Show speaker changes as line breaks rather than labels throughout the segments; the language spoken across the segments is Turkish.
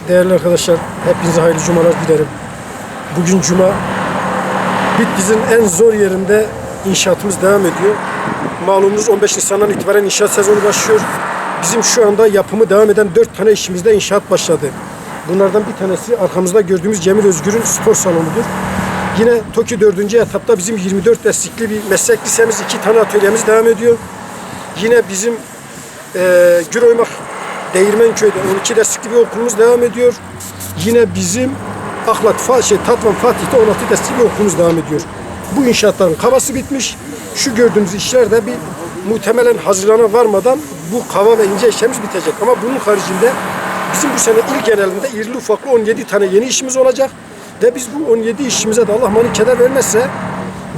Değerli arkadaşlar, hepinize hayırlı cumalar dilerim. Bugün cuma. Bitlis'in en zor yerinde inşaatımız devam ediyor. Malumunuz 15 Nisan'dan itibaren inşaat sezonu başlıyor. Bizim şu anda yapımı devam eden 4 tane işimizde inşaat başladı. Bunlardan bir tanesi arkamızda gördüğümüz Cemil Özgür'ün spor salonudur. Yine TOKİ 4. etapta bizim 24 destekli bir meslek lisemiz, 2 tane atölyemiz devam ediyor. Yine bizim Güroymak Değirmenköy'de 12 destekli bir okulumuz devam ediyor. Yine bizim Tatvan Fatih'te 16 destekli bir okulumuz devam ediyor. Bu inşaatların kavası bitmiş. Şu gördüğümüz işler de muhtemelen Haziran'a varmadan bu kava ve ince işlerimiz bitecek. Ama bunun haricinde bizim bu sene il genelinde irili ufaklı 17 tane yeni işimiz olacak. Ve biz bu 17 işimize de Allah mani keder vermezse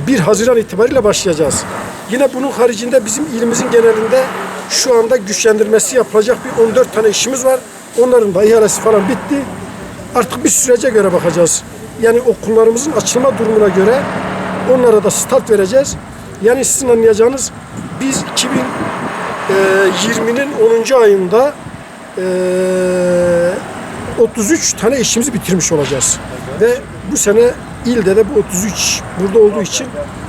1 Haziran itibariyle başlayacağız. Yine bunun haricinde bizim ilimizin genelinde şu anda güçlendirmesi yapılacak bir 14 tane işimiz var. Onların da ihalesi falan bitti. Artık bir sürece göre bakacağız. Yani okullarımızın açılma durumuna göre onlara da start vereceğiz. Yani sizin anlayacağınız biz 2020'nin 10. ayında 33 tane işimizi bitirmiş olacağız. Ve bu sene ilde de bu 33 burada olduğu için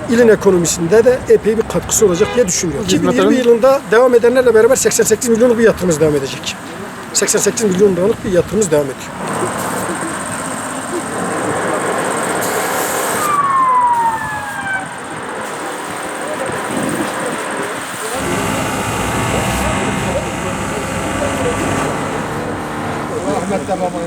ilin ekonomisinde de epey bir katkısı olacak diye düşünüyorum. 2020 yılında devam edenlerle beraber 88 milyonluk bir yatırımımız devam edecek. 88 milyon liralık bir yatırımımız devam ediyor. Ahmet de baba.